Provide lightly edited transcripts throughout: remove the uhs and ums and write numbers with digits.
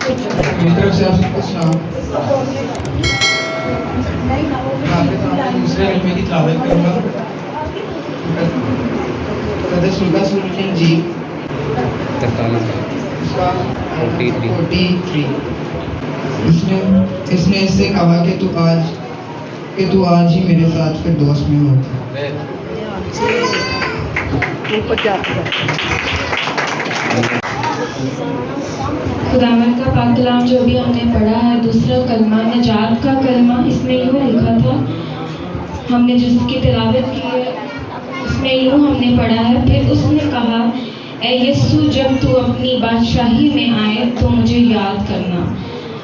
میری طرف سے آپ سب کو سلام. دوسرے کلمے کی تلاوت کروں گا. مقدس لوکا سورۃ الانجیل اس کا 43. اس نے اس سے کہا کہ تو آج ہی میرے ساتھ فردوس میں ہوگا. خداوند کا پاک کلام جو بھی ہم نے پڑھا ہے، دوسرا کلمہ نجات کا کلمہ، اس میں یوں لکھا تھا، ہم نے جس کی تلاوت کی ہے اس میں یوں ہم نے پڑھا ہے: پھر اس نے کہا، اے یسوع، جب تو اپنی بادشاہی میں آئے تو مجھے یاد کرنا.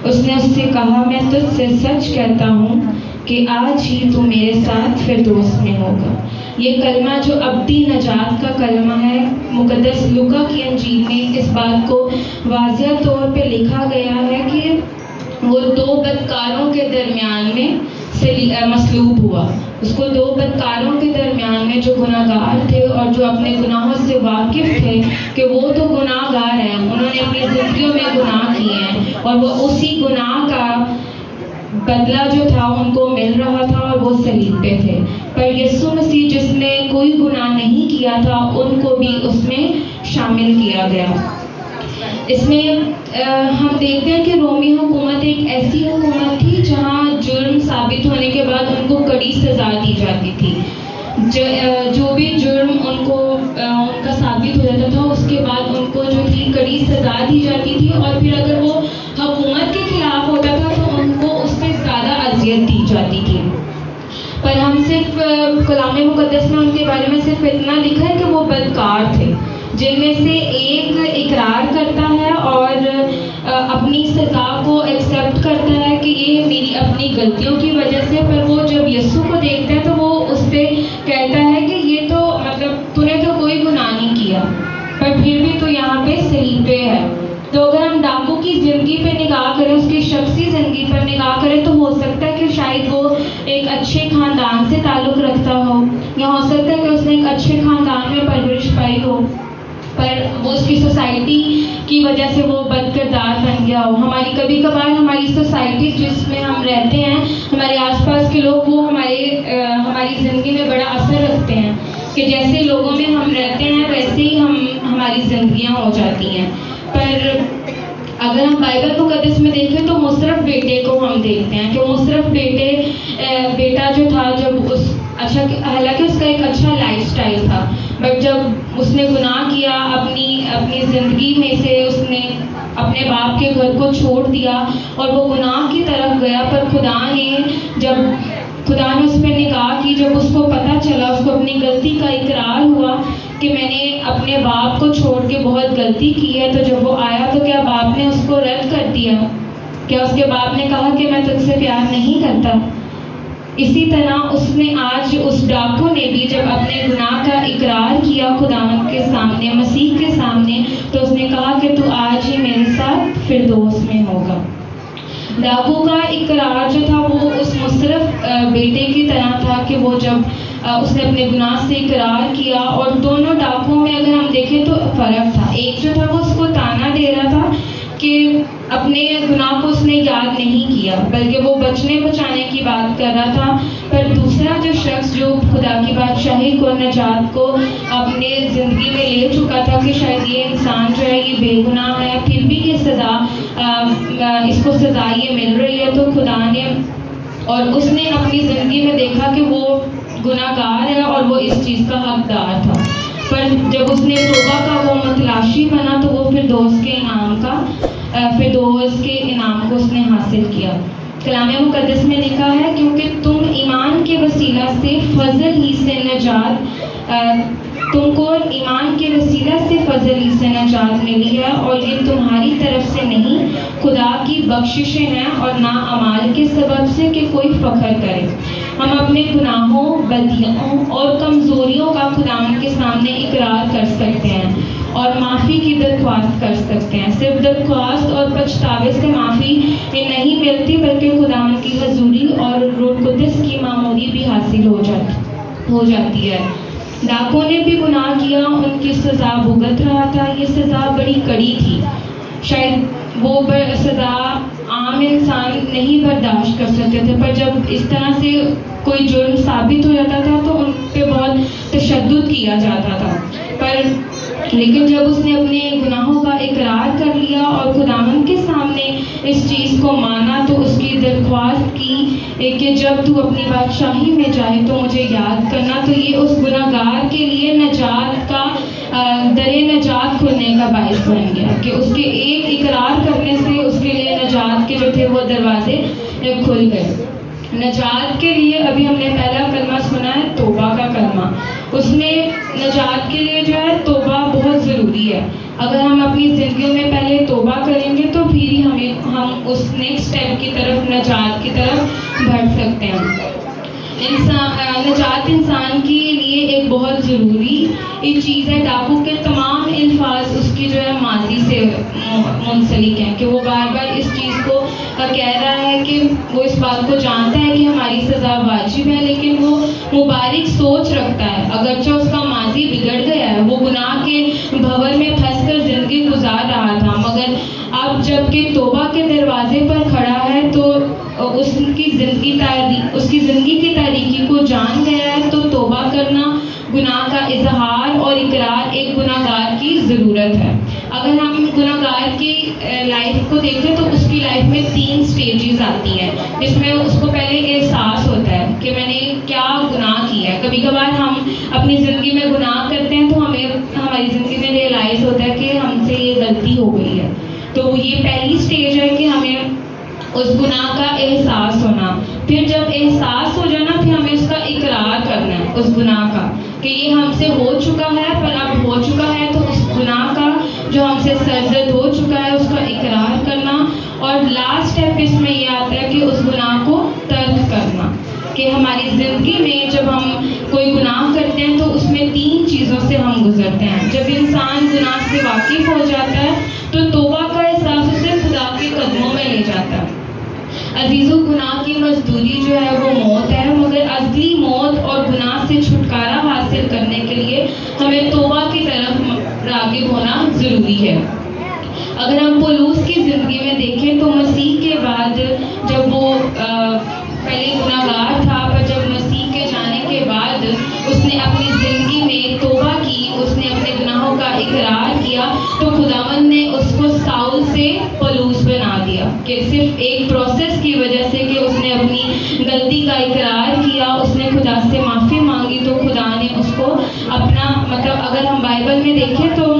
اس نے اس سے کہا، میں تجھ سے سچ کہتا ہوں کہ آج ہی تو میرے ساتھ فردوس میں ہوگا. یہ کلمہ جو ابدی نجات کا کلمہ ہے، مقدس لوکا کی انجیل میں اس بات کو واضح طور پہ لکھا گیا ہے کہ وہ دو بدکاروں کے درمیان میں مصلوب ہوا. اس کو دو بدکاروں کے درمیان میں جو گناہ گار تھے اور جو اپنے گناہوں سے واقف تھے کہ وہ تو گناہ گار ہیں، انہوں نے اپنی زندگیوں میں گناہ کیے ہیں اور وہ اسی گناہ کا بدلہ جو تھا ان کو مل رہا تھا اور وہ صلیب پہ تھے. پر یسوع مسیح جس نے کوئی گناہ نہیں کیا تھا، ان کو بھی اس میں شامل کیا گیا. اس میں ہم دیکھتے ہیں کہ رومی حکومت ایک ایسی حکومت تھی جہاں جرم ثابت ہونے کے بعد ان کو کڑی سزا دی جاتی تھی. جو بھی جرم ان کا ثابت ہو جاتا تھا، اس کے بعد ان کو جو تھی کڑی سزا دی جاتی تھی، اور پھر اگر وہ حکومت کے خلاف ہوتا تھا تو ان کو اس سے زیادہ اذیت دی جاتی تھی. پر ہم صرف کلام مقدس میں ان کے بارے میں صرف اتنا لکھا ہے کہ وہ بدکار تھے، جن میں سے ایک اقرار کرتا ہے اور اپنی سزا کو ایکسیپٹ کرتا ہے کہ یہ میری اپنی غلطیوں کی وجہ سے. پر وہ جب یسوع کو دیکھتا ہے تو وہ اس پہ کہتا ہے کہ یہ تو تو نے تو کوئی گناہ نہیں کیا، پر پھر بھی تو یہاں پہ صلیب پہ ہے. تو اگر ہم ڈاکو کی زندگی پہ نگاہ کریں، اس کی شخصی زندگی پر نگاہ کریں، تو ہو سکتا ہے کہ شاید وہ ایک اچھے خاندان سے تعلق رکھتا ہو، یا ہو سکتا ہے کہ اس نے ایک اچھے خاندان میں پرورش پائی ہو، پر وہ اس کی سوسائٹی کی وجہ سے وہ بد کردار بن گیا ہو. کبھی کبھار ہماری سوسائٹی جس میں ہم رہتے ہیں، ہمارے آس پاس کے لوگ، وہ ہماری زندگی میں بڑا اثر رکھتے ہیں کہ جیسے لوگوں میں ہم رہتے ہیں ویسے ہی ہماری زندگیاں ہو جاتی ہیں. پر اگر ہم بائبل مقدس میں دیکھیں تو مصرف بیٹے کو ہم دیکھتے ہیں کہ مصرف بیٹا جو تھا، جب حالانکہ اس کا ایک اچھا لائف سٹائل تھا، بٹ جب اس نے گناہ کیا اپنی زندگی میں سے، اس نے اپنے باپ کے گھر کو چھوڑ دیا اور وہ گناہ کی طرف گیا. پر خدا نے اس پہ نگاہ کی، جب اس کو پتہ چلا، اس کو اپنی غلطی کا اقرار ہوا کہ میں نے اپنے باپ کو چھوڑ کے بہت غلطی کی ہے، تو جب وہ آیا تو کیا باپ نے اس کو رد کر دیا؟ کیا اس کے باپ نے کہا کہ میں تجھ سے پیار نہیں کرتا؟ اسی طرح اس ڈاکو نے بھی جب اپنے گناہ کا اقرار کیا خداوند کے سامنے، مسیح کے سامنے، تو اس نے کہا کہ تو آج ہی میرے ساتھ فردوس میں ہوگا. ڈاکو کا اقرار جو تھا وہ اس مصرف بیٹے کی طرح تھا کہ وہ جب اس نے اپنے گناہ سے اقرار کیا، اور دونوں ڈاکوؤں میں اگر ہم دیکھیں تو فرق تھا. ایک جو تھا وہ اس کو تانا دے رہا تھا کہ اپنے گناہ کو اس نے یاد نہیں کیا، بلکہ وہ بچنے بچانے کی بات کر رہا تھا. پر دوسرا جو شخص جو خدا کی بادشاہی کو، نجات کو اپنے زندگی میں لے چکا تھا کہ شاید یہ انسان جو ہے یہ بے گناہ ہے، پھر بھی یہ اس کو سزا یہ مل رہی ہے، تو خدا نے اور اس نے اپنی زندگی میں دیکھا کہ وہ گناہ گار ہے اور وہ اس چیز کا حقدار تھا. پر جب اس نے توبہ کا وہ متلاشی بنا تو وہ فردوس کے انعام کو اس نے حاصل کیا. کلام مقدس میں لکھا ہے، کیونکہ تم ایمان کے وسیلہ سے فضل ہی سے تم کو ایمان کے وسیلہ سے فضل ہی سے نجات ملی ہے، اور یہ تمہاری طرف سے نہیں، خدا کی بخششیں ہیں، اور نہ اعمال کے سبب سے کہ کوئی فخر کرے. ہم اپنے گناہوں، بدیوں اور کمزوریوں کا خداوند کے سامنے اقرار کر سکتے ہیں اور معافی کی درخواست کر سکتے ہیں. صرف درخواست اور پچھتاوے سے معافی نہیں ملتی، بلکہ خداوند کی حضوری اور روح القدس کی معموری بھی حاصل ہو جاتی ہے. ڈاکو نے بھی گناہ کیا، ان کی سزا بھگت رہا تھا. یہ سزا بڑی کڑی تھی. شاید وہ سزا عام انسان نہیں برداشت کر سکتے تھے، پر جب اس طرح سے کوئی جرم ثابت ہو جاتا تھا تو ان پہ بہت تشدد کیا جاتا تھا. لیکن جب اس نے اپنے گناہوں کا اقرار کر لیا اور خداوند کے سامنے اس چیز کو مانا تو اس کی درخواست کی کہ جب تو اپنی بادشاہی میں جائے تو مجھے یاد کرنا، تو یہ اس گناہ گار کے لیے نجات کا در نجات کھلنے کا باعث بن گیا کہ اس کے ایک اقرار کرنے سے اس کے لیے نجات کے جو تھے وہ دروازے کھل گئے. نجات کے لیے ابھی ہم نے پہلا کلمہ سنا ہے توبہ کا کلمہ. اس میں نجات کے لیے جو ہے توبہ بہت ضروری ہے. اگر ہم اپنی زندگیوں میں پہلے توبہ کریں گے تو پھر ہی ہم اس نیکسٹ اسٹیپ کی طرف، نجات کی طرف بڑھ سکتے ہیں. نجات انسان کے لیے ایک بہت ضروری چیز ہے. ڈاکو کے تمام الفاظ اس کی جو ہے ماضی سے منسلک ہیں کہ وہ بار بار اس چیز کو کہہ رہا ہے کہ وہ اس بات کو جانتا ہے کہ ہماری سزا واجب ہے، لیکن وہ مبارک سوچ رکھتا ہے. اگرچہ اس کا ماضی بگڑ گیا ہے، وہ گناہ کے بھنور میں پھنس کر زندگی گزار رہا تھا، مگر اب جب کہ توبہ کے دروازے پر کھڑا ہے تو اس کی زندگی کی تاریکی کو جان گیا ہے. تو توبہ کرنا، گناہ کا اظہار اور اقرار ایک گناہ گار کی ضرورت ہے. اگر ہم گناہ گار کی لائف کو دیکھیں تو اس کی لائف میں 3 سٹیجز آتی ہیں، جس میں اس کو پہلے احساس ہوتا ہے کہ میں نے کیا گناہ کیا ہے. کبھی کبھار ہم اپنی زندگی میں گناہ کرتے ہیں تو ہماری زندگی میں ریئلائز ہوتا ہے کہ ہم سے یہ غلطی ہو گئی ہے. تو یہ پہلی سٹیج ہے کہ ہمیں اس گناہ کا احساس ہونا. پھر جب احساس ہو جانا پھر ہمیں اس کا اقرار کرنا ہے، اس گناہ کا، کہ یہ ہم سے ہو چکا ہے پر اب ہو چکا ہے تو اس گناہ کا جو ہم سے سرزد ہو چکا ہے اس کا اقرار کرنا. اور لاسٹ اسٹیپ اس میں یہ آتا ہے کہ اس گناہ کو ترک کرنا. کہ ہماری زندگی میں جب ہم کوئی گناہ کرتے ہیں تو اس میں 3 چیزوں سے ہم گزرتے ہیں. جب انسان گناہ سے واقف ہو جاتا ہے تو توبہ کا احساس اسے خدا کے قدموں میں لے جاتا ہے. عزیزو، گناہ کی مزدوری جو ہے وہ موت ہے، مگر اصلی موت اور گناہ سے چھٹکارا حاصل کرنے کے لیے ہمیں توبہ کی طرف راغب ہونا ضروری ہے. اگر ہم پولوس کی زندگی میں دیکھیں تو مسیح کے بعد جب وہ پہلے گناہ گار تھا، پر جب مسیح کے جانے کے بعد اس نے اپنی زندگی میں توبہ کی، اس نے اپنے گناہوں کا اقرار کیا، تو خداوند نے اس کو ساؤل سے پولوس بنا دیا. کہ صرف ایک پروسیس کی وجہ سے کہ اس نے اپنی غلطی کا اقرار کیا، اس نے خدا سے معافی مانگی، تو خدا نے اس کو اپنا، مطلب اگر ہم بائبل میں دیکھیں تو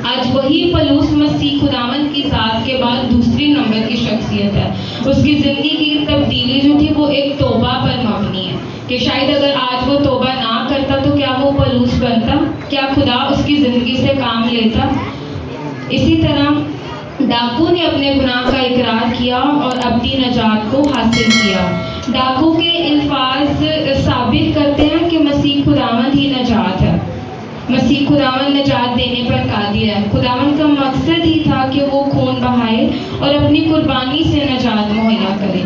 آج وہی پولوس مسیح خداوند کی ذات کے بعد دوسری نمبر کی شخصیت ہے. اس کی زندگی کی تبدیلی جو تھی وہ ایک توبہ پر مبنی ہے کہ شاید اگر آج وہ توبہ نہ کرتا تو کیا وہ پولوس بنتا؟ کیا خدا اس کی زندگی سے کام لیتا؟ اسی طرح ڈاکو نے اپنے گناہ کا اقرار کیا اور ابدی نجات کو حاصل کیا. ڈاکو کے الفاظ ثابت کرتے ہیں کہ مسیح خداوند ہی نجات ہے. مسیح خداوند نجات دینے پر قادر ہے. خداوند کا مقصد ہی تھا کہ وہ خون بہائے اور اپنی قربانی سے نجات مہیا کرے.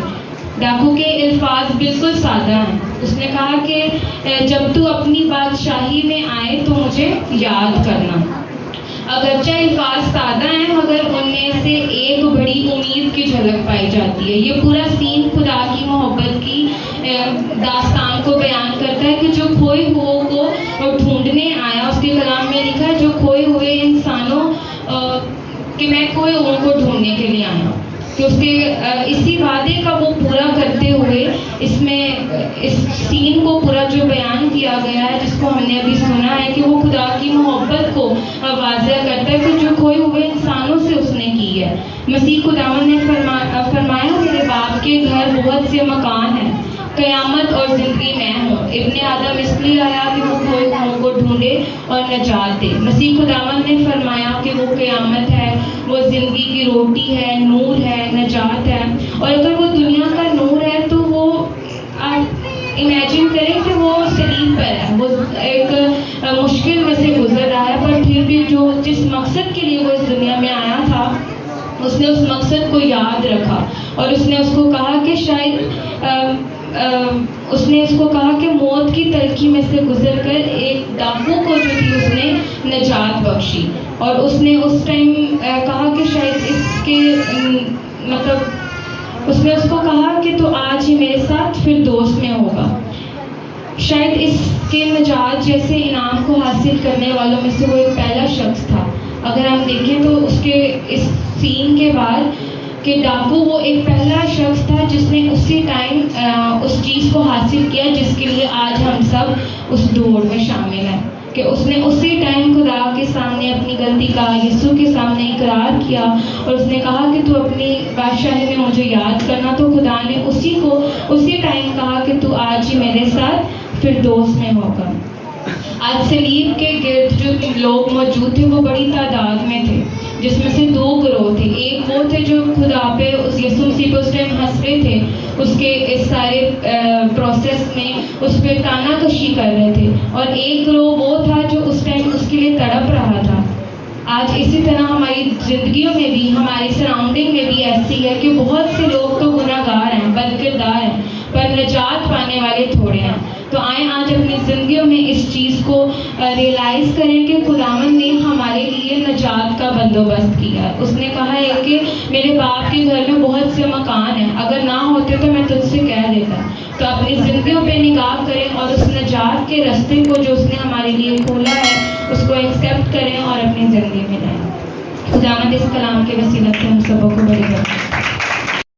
ڈاکو کے الفاظ بالکل سادہ ہیں. اس نے کہا کہ جب تو اپنی بادشاہی میں آئے تو مجھے یاد کرنا. اگرچہ الفاظ سادہ ہیں مگر ان میں سے ایک بڑی امید کی جھلک پائی جاتی ہے. یہ پورا سین خدا کی محبت کی داستان کو بیان کرتا ہے کہ جو کھوئے ہوئے کو ڈھونڈنے آیا. اس کے کلام میں لکھا ہے جو کھوئے ہوئے انسانوں کہ میں کھوئے ہوئے کو ڈھونڈنے کے لیے آیا. کہ اس کے اسی وعدے کا وہ پورا کرتے ہوئے اس میں اس سین کو پورا جو بیان کیا گیا ہے جس کو ہم نے ابھی سنا ہے کہ وہ خدا کی محبت کو واضح کرتا ہے کہ جو کھوئے ہوئے انسانوں سے اس نے کی ہے. مسیح خداوند نے فرمایا میرے باپ کے گھر بہت سے مکان ہیں، قیامت اور زندگی میں ہوں. ابن آدم اس لیے آیا کہ وہ کھوئے ہوئے کو ڈھونڈے اور نجات دے. مسیح خداوند نے فرمایا کہ وہ قیامت ہے، وہ زندگی کی روٹی ہے، نور ہے، نجات ہے. اور اگر وہ دنیا کا نور ہے تو وہ آپ امیجن کریں کہ وہ صلیب پر ہے، وہ ایک مشکل میں سے گزر رہا ہے، پر پھر بھی جس مقصد کے لیے وہ اس دنیا میں آیا تھا اس نے اس مقصد کو یاد رکھا. اور اس نے اس کو کہا کہ اس نے اس کو کہا کہ موت کی تلخی میں سے گزر کر ایک ڈاکو کو جو تھی اس نے نجات بخشی. اور اس نے اس ٹائم کہا کہ شاید اس کے مطلب اس نے اس کو کہا کہ تو آج ہی میرے ساتھ فردوس میں ہوگا. شاید اس کے نجات جیسے انعام کو حاصل کرنے والوں میں سے وہ ایک پہلا شخص تھا. اگر ہم دیکھیں تو اس کے اس سین کے بعد کہ ڈاکو وہ ایک پہلا شخص تھا جس نے اسی ٹائم اس چیز کو حاصل کیا جس کے لیے آج ہم سب اس دوڑ میں شامل ہیں, کہ اس نے اسی ٹائم خدا کے سامنے اپنی غلطی کا یسوع کے سامنے اقرار کیا اور اس نے کہا کہ تو اپنی بادشاہی میں مجھے یاد کرنا. تو خدا نے اسی ٹائم کہا کہ تو آج ہی میرے ساتھ فردوس میں ہوگا. آج سلیب کے گرد جو لوگ موجود تھے وہ بڑی تعداد میں تھے, جس میں سے 2 گروہ تھے. ایک وہ تھے جو خدا پہ اس یسوع مسیح پہ اس ٹائم ہنس رہے تھے, اس کے اس سارے پروسیس میں اس پہ تانا کشی کر رہے تھے, اور ایک گروہ وہ تھا جو اس ٹائم اس کے لیے تڑپ رہا تھا. آج اسی طرح ہماری زندگیوں میں بھی, ہماری سراؤنڈنگ میں بھی ایسی ہے کہ بہت سے لوگ تو گناہ گار ہیں, بد کردار ہیں, پر نجات پانے والے تھوڑے ہیں. تو آئیں آج اپنی زندگیوں میں اس چیز کو ریئلائز کریں کہ خداوند نے ہمارے لیے نجات کا بندوبست کیا ہے. اس نے کہا ہے کہ میرے باپ کے گھر میں بہت سے مکان ہیں, اگر نہ ہوتے تو میں تجھ سے کہہ دیتا. تو اپنی زندگیوں پہ نگاہ کریں اور اس نجات کے راستے کو جو اس نے ہمارے لیے کھولا ہے اس کو ایکسیپٹ کریں اور اپنی زندگی میں لائیں. خداوند اس کلام کے وسیلہ سے ہم سبوں کو بڑی برکت